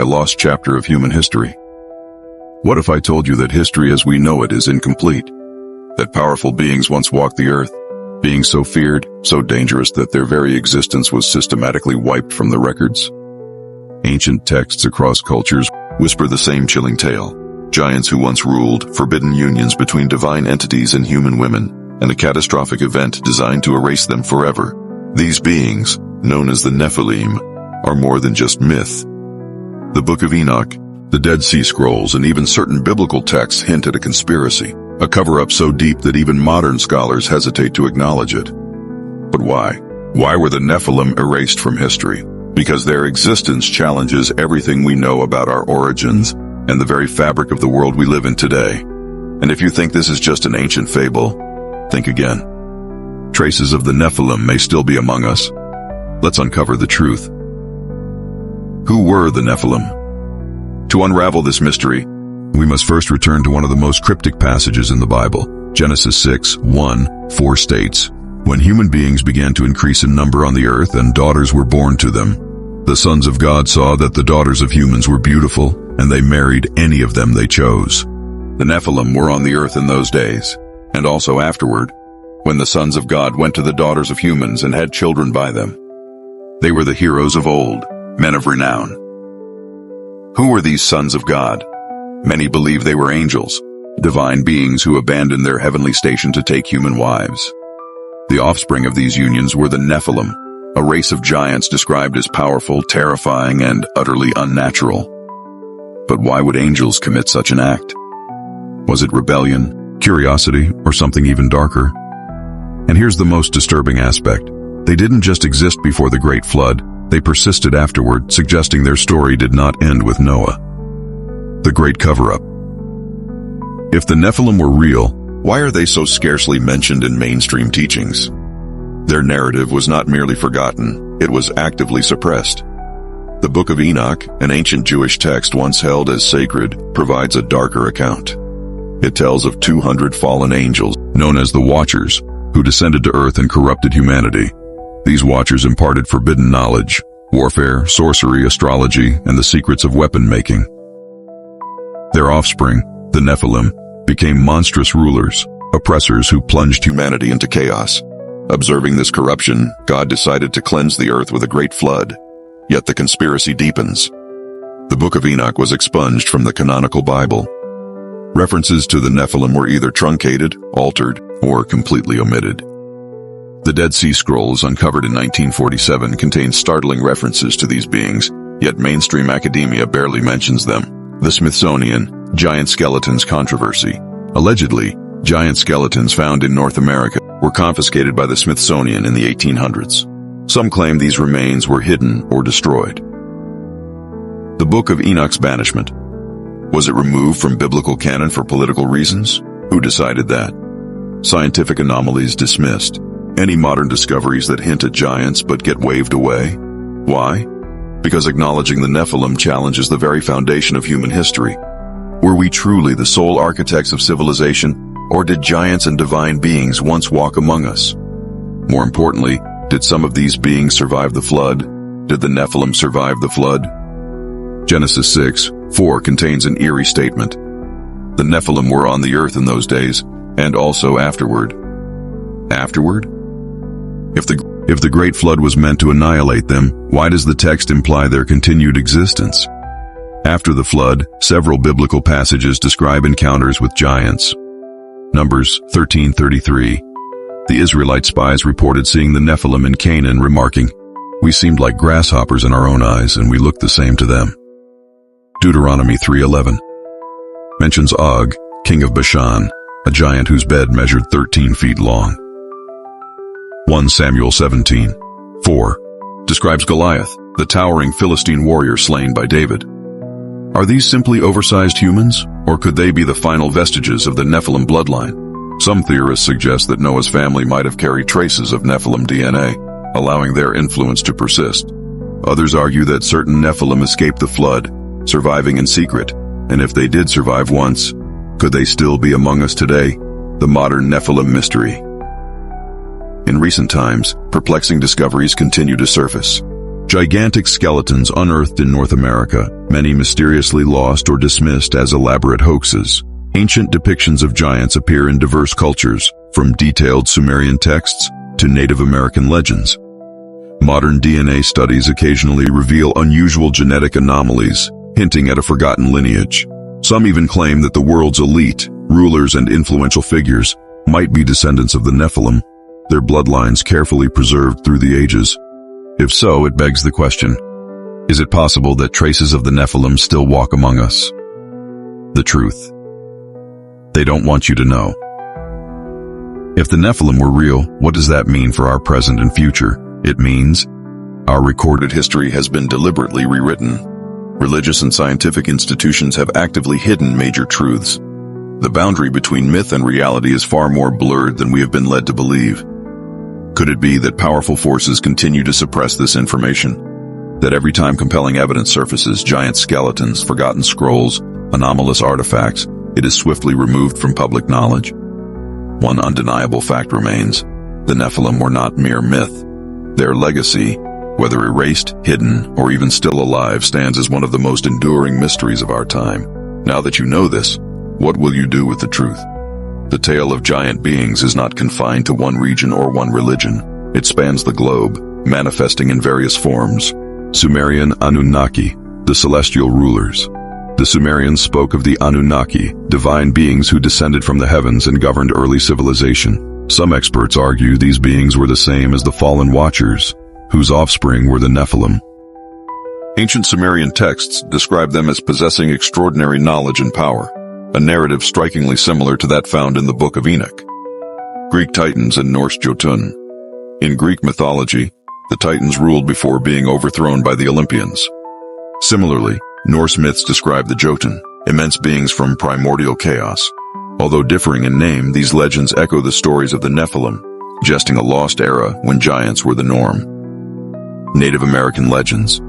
a lost chapter of human history. What if I told you that history as we know it is incomplete? That powerful beings once walked the earth, being so feared, so dangerous that their very existence was systematically wiped from the records? Ancient texts across cultures whisper the same chilling tale. Giants who once ruled, forbidden unions between divine entities and human women, and a catastrophic event designed to erase them forever. These beings, known as the Nephilim, are more than just myth. The Book of Enoch, the Dead Sea Scrolls, and even certain biblical texts hint at a conspiracy, a cover-up so deep that even modern scholars hesitate to acknowledge it. But why? Why were the Nephilim erased from history? Because their existence challenges everything we know about our origins and the very fabric of the world we live in today. And if you think this is just an ancient fable, think again. Traces of the Nephilim may still be among us. Let's uncover the truth. Who were the Nephilim? To unravel this mystery, we must first return to one of the most cryptic passages in the Bible. Genesis 6:1-4 states, "When human beings began to increase in number on the earth and daughters were born to them, the sons of God saw that the daughters of humans were beautiful, and they married any of them they chose." The Nephilim were on the earth in those days, and also afterward, when the sons of God went to the daughters of humans and had children by them. They were the heroes of old, men of renown. Who were these sons of God? Many believe they were angels, divine beings who abandoned their heavenly station to take human wives. The offspring of these unions were the Nephilim, a race of giants described as powerful, terrifying, and utterly unnatural. But why would angels commit such an act? Was it rebellion, curiosity, or something even darker? And here's the most disturbing aspect. They didn't just exist before the Great Flood, they persisted afterward, suggesting their story did not end with Noah. The Great Cover-Up. If the Nephilim were real, why are they so scarcely mentioned in mainstream teachings? Their narrative was not merely forgotten, it was actively suppressed. The Book of Enoch, an ancient Jewish text once held as sacred, provides a darker account. It tells of 200 fallen angels, known as the Watchers, who descended to earth and corrupted humanity. These Watchers imparted forbidden knowledge, warfare, sorcery, astrology, and the secrets of weapon making. Their offspring, the Nephilim, became monstrous rulers, oppressors who plunged humanity into chaos. Observing this corruption, God decided to cleanse the earth with a great flood. Yet the conspiracy deepens. The Book of Enoch was expunged from the canonical Bible. References to the Nephilim were either truncated, altered, or completely omitted. The Dead Sea Scrolls, uncovered in 1947, contain startling references to these beings, yet mainstream academia barely mentions them. The Smithsonian giant skeletons controversy. Allegedly, giant skeletons found in North America were confiscated by the Smithsonian in the 1800s. Some claim these remains were hidden or destroyed. The Book of Enoch's banishment. Was it removed from biblical canon for political reasons? Who decided that? Scientific anomalies dismissed. Any modern discoveries that hint at giants but get waved away? Why? Because acknowledging the Nephilim challenges the very foundation of human history. Were we truly the sole architects of civilization, or did giants and divine beings once walk among us? More importantly, did some of these beings survive the flood? Did the Nephilim survive the flood? Genesis 6:4 contains an eerie statement. The Nephilim were on the earth in those days, and also afterward. Afterward? If the Great Flood was meant to annihilate them, why does the text imply their continued existence? After the flood, several biblical passages describe encounters with giants. Numbers 13:33. The Israelite spies reported seeing the Nephilim in Canaan, remarking, "We seemed like grasshoppers in our own eyes, and we looked the same to them." Deuteronomy 3:11 mentions Og, king of Bashan, a giant whose bed measured 13 feet long. 1 Samuel 17:4 describes Goliath, the towering Philistine warrior slain by David. Are these simply oversized humans, or could they be the final vestiges of the Nephilim bloodline? Some theorists suggest that Noah's family might have carried traces of Nephilim DNA, allowing their influence to persist. Others argue that certain Nephilim escaped the flood, surviving in secret, and if they did survive once, could they still be among us today? The modern Nephilim mystery. In recent times, perplexing discoveries continue to surface. Gigantic skeletons unearthed in North America, many mysteriously lost or dismissed as elaborate hoaxes. Ancient depictions of giants appear in diverse cultures, from detailed Sumerian texts to Native American legends. Modern DNA studies occasionally reveal unusual genetic anomalies, hinting at a forgotten lineage. Some even claim that the world's elite, rulers and influential figures might be descendants of the Nephilim, their bloodlines carefully preserved through the ages. If so, it begs the question, is it possible that traces of the Nephilim still walk among us? The truth. They don't want you to know. If the Nephilim were real, what does that mean for our present and future? It means our recorded history has been deliberately rewritten. Religious and scientific institutions have actively hidden major truths. The boundary between myth and reality is far more blurred than we have been led to believe. Could it be that powerful forces continue to suppress this information? That every time compelling evidence surfaces, giant skeletons, forgotten scrolls, anomalous artifacts, it is swiftly removed from public knowledge? One undeniable fact remains: the Nephilim were not mere myth. Their legacy, whether erased, hidden, or even still alive, stands as one of the most enduring mysteries of our time. Now that you know this, what will you do with the truth? The tale of giant beings is not confined to one region or one religion. It spans the globe, manifesting in various forms. Sumerian Anunnaki, the celestial rulers. The Sumerians spoke of the Anunnaki, divine beings who descended from the heavens and governed early civilization. Some experts argue these beings were the same as the fallen Watchers, whose offspring were the Nephilim. Ancient Sumerian texts describe them as possessing extraordinary knowledge and power, a narrative strikingly similar to that found in the Book of Enoch. Greek Titans and Norse Jotun. In Greek mythology, the Titans ruled before being overthrown by the Olympians. Similarly, Norse myths describe the Jotun, immense beings from primordial chaos. Although differing in name, these legends echo the stories of the Nephilim, suggesting a lost era when giants were the norm. Native American legends.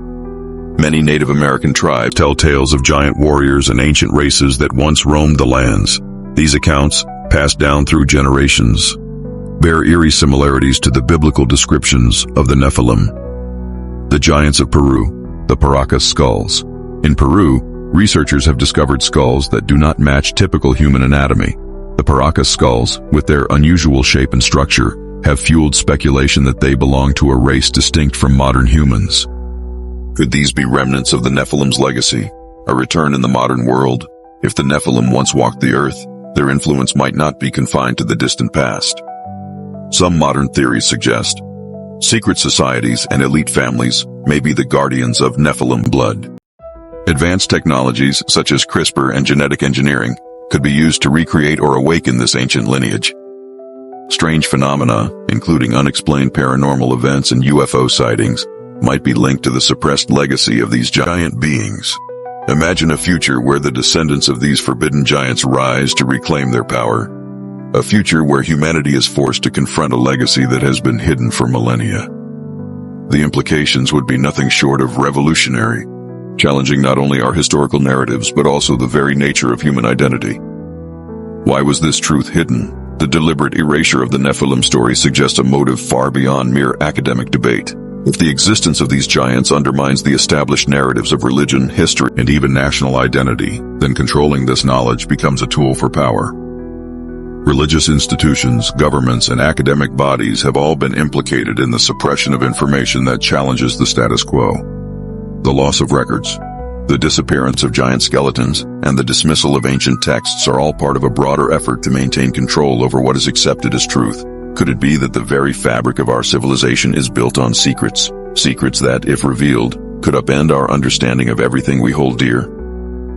Many Native American tribes tell tales of giant warriors and ancient races that once roamed the lands. These accounts, passed down through generations, bear eerie similarities to the biblical descriptions of the Nephilim. The giants of Peru, the Paracas skulls. In Peru, researchers have discovered skulls that do not match typical human anatomy. The Paracas skulls, with their unusual shape and structure, have fueled speculation that they belong to a race distinct from modern humans. Could these be remnants of the Nephilim's legacy, a return in the modern world? If the Nephilim once walked the earth, their influence might not be confined to the distant past. Some modern theories suggest secret societies and elite families may be the guardians of Nephilim blood. Advanced technologies such as CRISPR and genetic engineering could be used to recreate or awaken this ancient lineage. Strange phenomena, including unexplained paranormal events and UFO sightings, might be linked to the suppressed legacy of these giant beings. Imagine a future where the descendants of these forbidden giants rise to reclaim their power. A future where humanity is forced to confront a legacy that has been hidden for millennia. The implications would be nothing short of revolutionary, challenging not only our historical narratives but also the very nature of human identity. Why was this truth hidden? The deliberate erasure of the Nephilim story suggests a motive far beyond mere academic debate. If the existence of these giants undermines the established narratives of religion, history, and even national identity, then controlling this knowledge becomes a tool for power. Religious institutions, governments, and academic bodies have all been implicated in the suppression of information that challenges the status quo. The loss of records, the disappearance of giant skeletons, and the dismissal of ancient texts are all part of a broader effort to maintain control over what is accepted as truth. Could it be that the very fabric of our civilization is built on secrets? Secrets that, if revealed, could upend our understanding of everything we hold dear?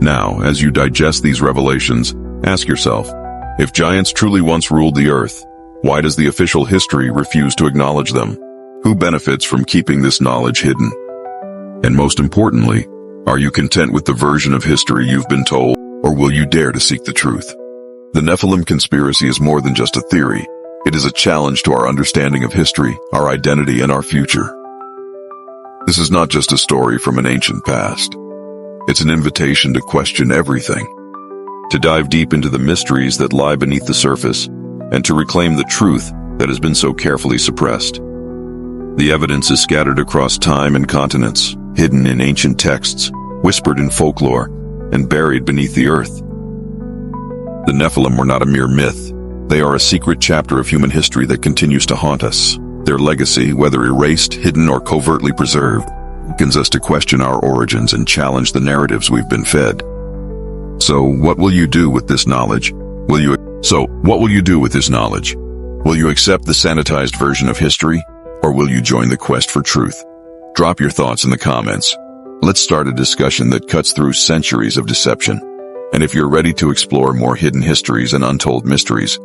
Now, as you digest these revelations, ask yourself, if giants truly once ruled the earth, why does the official history refuse to acknowledge them? Who benefits from keeping this knowledge hidden? And most importantly, are you content with the version of history you've been told, or will you dare to seek the truth? The Nephilim conspiracy is more than just a theory. It is a challenge to our understanding of history, our identity, and our future. This is not just a story from an ancient past. It's an invitation to question everything, to dive deep into the mysteries that lie beneath the surface, and to reclaim the truth that has been so carefully suppressed. The evidence is scattered across time and continents, hidden in ancient texts, whispered in folklore, and buried beneath the earth. The Nephilim were not a mere myth. They are a secret chapter of human history that continues to haunt us. Their legacy, whether erased, hidden, or covertly preserved, beckons us to question our origins and challenge the narratives we've been fed. So, what will you do with this knowledge? Will you accept the sanitized version of history, or will you join the quest for truth? Drop your thoughts in the comments. Let's start a discussion that cuts through centuries of deception. And if you're ready to explore more hidden histories and untold mysteries,